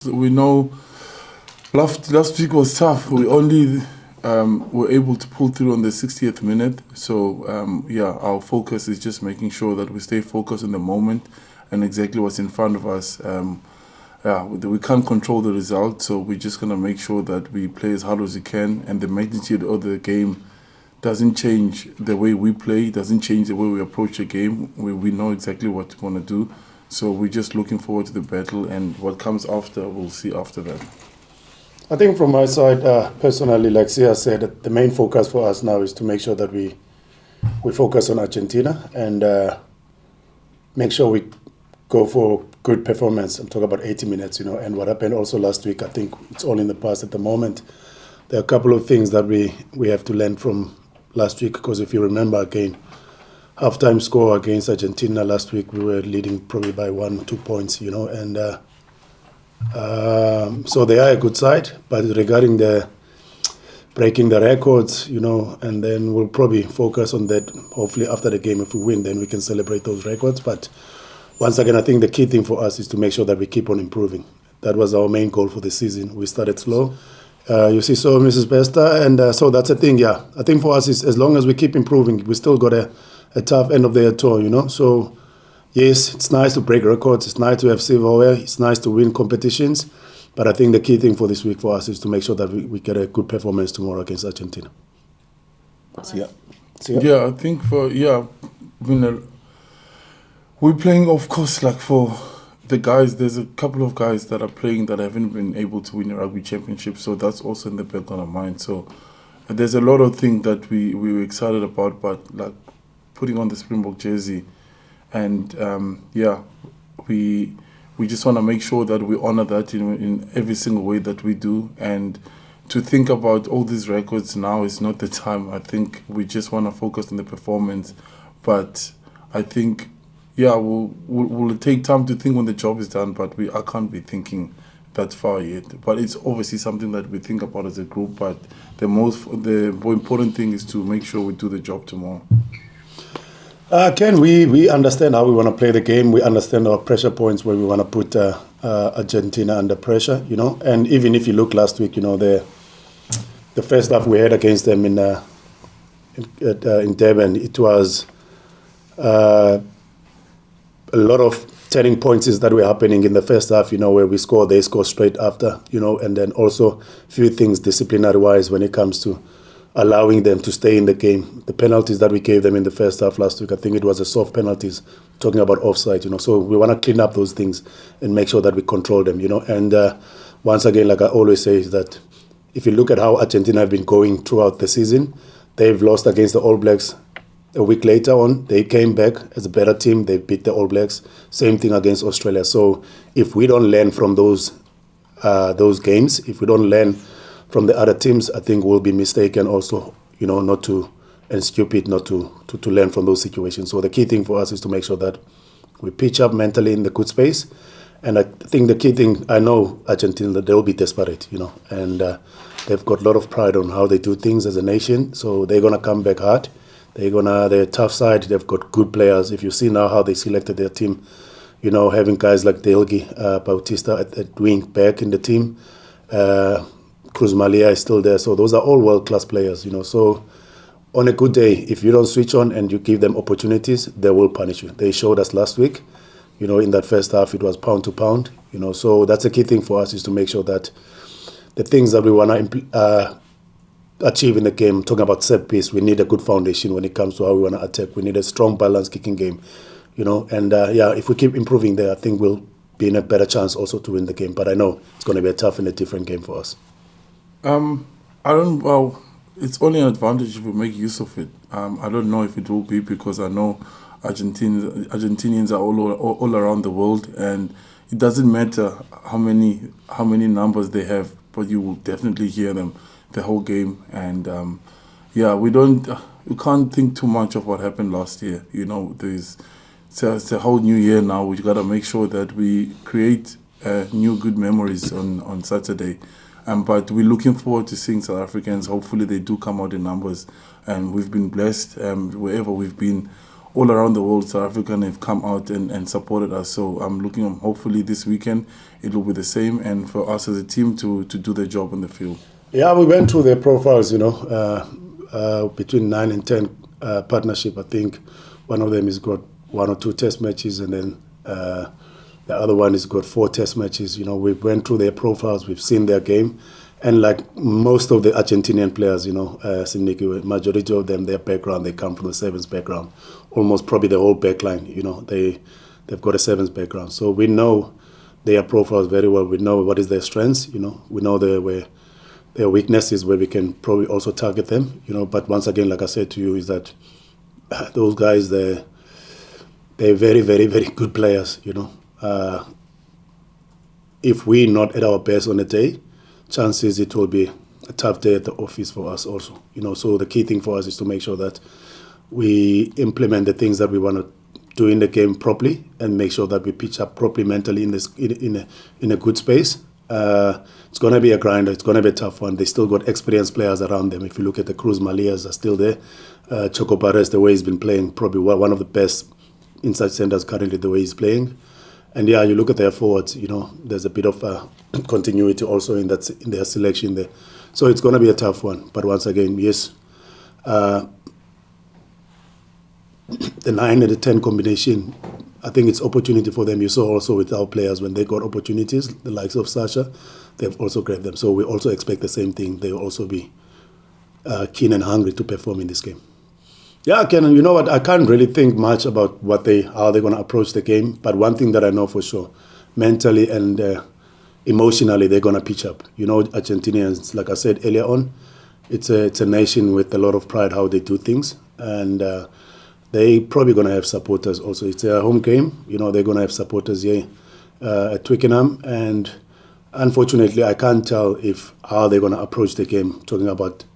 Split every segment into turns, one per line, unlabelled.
We know last week was tough. We only were able to pull through on the 60th minute. So, our focus is just making sure that we stay focused in the moment and exactly what's in front of us. We can't control the result, so we're just going to make sure that we play as hard as we can, and the magnitude of the game doesn't change the way we play, doesn't change the way we approach the game. We know exactly what we want to do. So we're just looking forward to the battle, and what comes after, we'll see after that.
I think from my side, personally, like Sia said, the main focus for us now is to make sure that we focus on Argentina and make sure we go for good performance. I'm talking about 80 minutes, and what happened also last week, I think it's all in the past at the moment. There are a couple of things that we have to learn from last week, because if you remember again, halftime score against Argentina last week, we were leading probably by 1-2 points, and so they are a good side. But regarding the breaking the records, and then we'll probably focus on that. Hopefully after the game, if we win, then we can celebrate those records. But once again, I think the key thing for us is to make sure that we keep on improving. That was our main goal for the season. We started slow. You see, so Mrs. Bester, and so that's the thing, yeah. I think for us, is as long as we keep improving, we still got a tough end of the year tour, So, yes, it's nice to break records. It's nice to have silverware. It's nice to win competitions. But I think the key thing for this week for us is to make sure that we get a good performance tomorrow against Argentina.
Yeah, I think we're playing, of course, like for the guys, there's a couple of guys that are playing that haven't been able to win a rugby championship. So that's also in the back of our mind. So there's a lot of things that we were excited about, but like putting on the Springbok jersey, and we just want to make sure that we honor that in every single way that we do. And to think about all these records now is not the time. I think we just want to focus on the performance. But I think, we'll take time to think when the job is done, but I can't be thinking that far yet. But it's obviously something that we think about as a group. But the more important thing is to make sure we do the job tomorrow.
Ken, we understand how we want to play the game. We understand our pressure points where we want to put Argentina under pressure, And even if you look last week, the first half we had against them in Durban, it was a lot of turning points that were happening in the first half, where we score, they score straight after, and then also a few things disciplinary-wise when it comes to allowing them to stay in the game. The penalties that we gave them in the first half last week, I think it was a soft penalties, talking about offside, So we want to clean up those things and make sure that we control them, And once again, like I always say, is that if you look at how Argentina have been going throughout the season, they've lost against the All Blacks. A week later on, they came back as a better team. They beat the All Blacks. Same thing against Australia. So if we don't learn from those games, if we don't learn from the other teams, I think we'll be mistaken also, not to, and stupid not to learn from those situations. So the key thing for us is to make sure that we pitch up mentally in the good space. And I think the key thing, I know Argentina, that they'll be desperate, and they've got a lot of pride on how they do things as a nation. So they're going to come back hard. They're a tough side. They've got good players. If you see now how they selected their team, having guys like Delgi, Bautista at wing back in the team, Cruz Malia is still there. So those are all world-class players, So on a good day, if you don't switch on and you give them opportunities, they will punish you. They showed us last week, in that first half, it was pound to pound, So that's a key thing for us, is to make sure that the things that we want to achieve in the game, talking about set piece, we need a good foundation when it comes to how we want to attack. We need a strong, balanced kicking game, And if we keep improving there, I think we'll be in a better chance also to win the game. But I know it's going to be a tough and a different game for us.
It's only an advantage if we make use of it. I don't know if it will be, because I know Argentinians are all around the world, and it doesn't matter how many numbers they have, but you will definitely hear them the whole game. And we can't think too much of what happened last year. It's a whole new year now. We got to make sure that we create new good memories on Saturday. But we're looking forward to seeing South Africans. Hopefully they do come out in numbers, and we've been blessed wherever we've been. all around the world, South African have come out and supported us. So I'm looking, hopefully this weekend it will be the same, and for us as a team to do the job on the field.
Yeah, we went through their profiles, between 9 and 10 partnership. I think one of them has got 1 or 2 test matches, and then the other one has got 4 test matches. We went through their profiles, we've seen their game. And like most of the Argentinian players, Simniki, majority of them, their background, they come from the sevens background. Almost probably the whole backline, they've got a sevens background. So we know their profiles very well. We know what is their strengths, we know their weaknesses where we can probably also target them, But once again, like I said to you, is that those guys, they're very, very, very good players, If we're not at our best on a day, chances it will be a tough day at the office for us also. So the key thing for us is to make sure that we implement the things that we want to do in the game properly and make sure that we pitch up properly mentally in a good space. It's going to be a grinder. It's going to be a tough one. They still got experienced players around them. If you look at the Cruz Malias are still there. Choco Perez, the way he's been playing, probably one of the best inside centers currently, the way he's playing. And yeah, you look at their forwards, there's a bit of continuity also in their selection there. So it's going to be a tough one. But once again, yes, the 9 and the 10 combination, I think it's opportunity for them. You saw also with our players when they got opportunities, the likes of Sasha, they've also grabbed them. So we also expect the same thing. They will also be keen and hungry to perform in this game. Yeah, Ken, you know what? I can't really think much about how they're going to approach the game. But one thing that I know for sure, mentally and emotionally, they're going to pitch up. Argentinians, like I said earlier on, it's a nation with a lot of pride how they do things, and they probably going to have supporters also. It's a home game. They're going to have supporters here at Twickenham, and unfortunately, I can't tell how they're going to approach the game. Talking about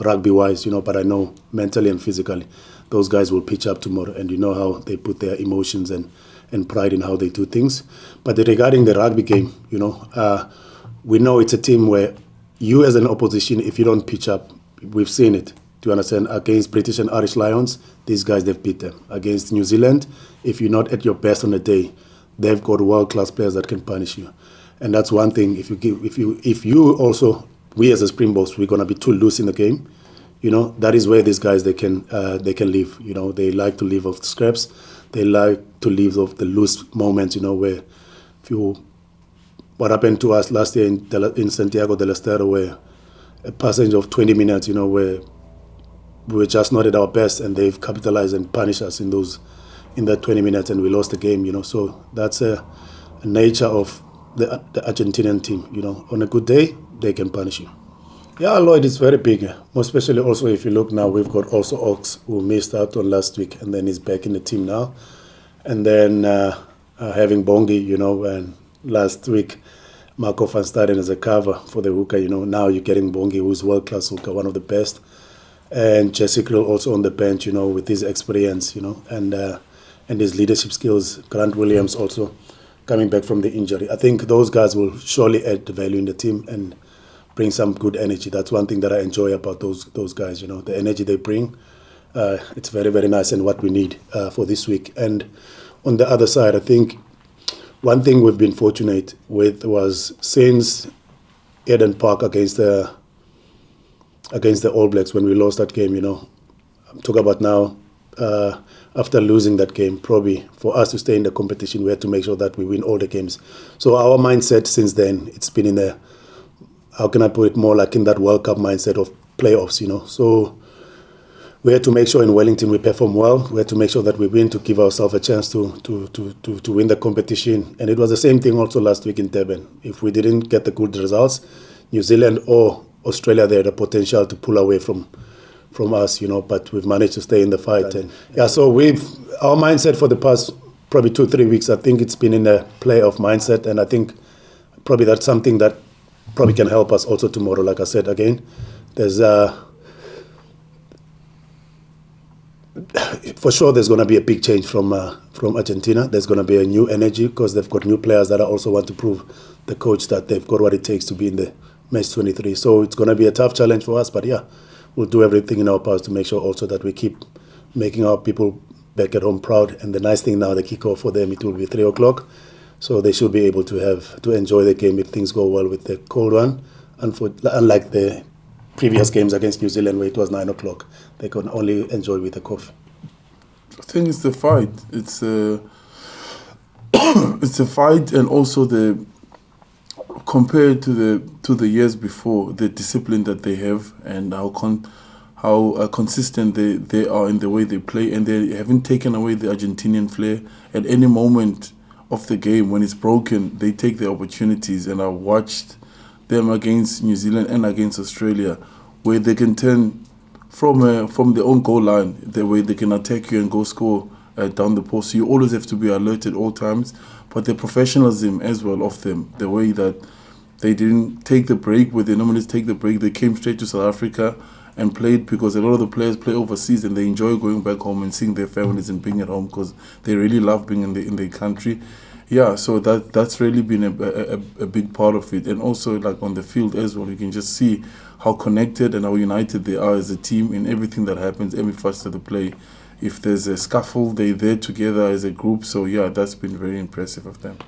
rugby-wise, but I know mentally and physically, those guys will pitch up tomorrow, and how they put their emotions and pride in how they do things. But regarding the rugby game, we know it's a team where you as an opposition, if you don't pitch up, we've seen it. Do you understand? Against British and Irish Lions, these guys, they've beat them. Against New Zealand, if you're not at your best on the day, they've got world-class players that can punish you. And that's one thing. If you also, we as a Springboks, we're going to be too loose in the game. That is where these guys, they can live. They like to live off the scraps. They like to live off the loose moments, where what happened to us last year in Santiago del Estero, where a passage of 20 minutes, where we were just not at our best, and they've capitalized and punished us in that 20 minutes, and we lost the game, So that's a nature of the Argentinian team, On a good day, they can punish you. Yeah, Lloyd, it's very big. Most especially also if you look now, we've got also Ox, who missed out on last week, and then he's back in the team now. And then having Bongi, and last week, Marco van Staden as a cover for the hooker, Now you're getting Bongi, who's world-class hooker, one of the best. And Jesse Krill also on the bench, with his experience, and his leadership skills. Grant Williams also coming back from the injury. I think those guys will surely add value in the team and bring some good energy. That's one thing that I enjoy about those guys, the energy they bring. It's very, very nice, and what we need for this week. And on the other side, I think one thing we've been fortunate with was since Eden Park against the All Blacks, when we lost that game, I'm talking about now, after losing that game, probably for us to stay in the competition, we had to make sure that we win all the games. So our mindset since then, it's been in the, how can I put it, more like in that World Cup mindset of playoffs, So we had to make sure in Wellington we perform well. We had to make sure that we win to give ourselves a chance to win the competition. And it was the same thing also last week in Durban. If we didn't get the good results, New Zealand or Australia, they had the potential to pull away from us, but we've managed to stay in the fight. And yeah, so our mindset for the past probably 2-3 weeks, I think it's been in a playoff mindset, and I think probably that's something that probably can help us also tomorrow. Like I said, again, there's for sure there's going to be a big change from Argentina. There's going to be a new energy because they've got new players that also want to prove the coach that they've got what it takes to be in the match 23. So it's going to be a tough challenge for us, but yeah, we'll do everything in our powers to make sure also that we keep making our people back at home proud. And the nice thing now, the kickoff for them, it will be 3 o'clock. So they should be able to enjoy the game if things go well with the cold one. And unlike the previous games against New Zealand where it was 9 o'clock, they can only enjoy with the coffee.
I think it's the fight. It's a fight, and also compared to the years before, the discipline that they have and how consistent they are in the way they play, and they haven't taken away the Argentinian flair. At any moment of the game, when it's broken, they take the opportunities, and I watched them against New Zealand and against Australia, where they can turn from their own goal line, the way they can attack you and go score down the post. So you always have to be alert at all times, but the professionalism as well of them, the way that they didn't take the break where they normally take the break, they came straight to South Africa and played, because a lot of the players play overseas and they enjoy going back home and seeing their families and being at home because they really love being in their country. Yeah, so that's really been a big part of it. And also, like, on the field as well, you can just see how connected and how united they are as a team in everything that happens, every facet of the play. If there's a scuffle, they're there together as a group. So yeah, that's been very impressive of them.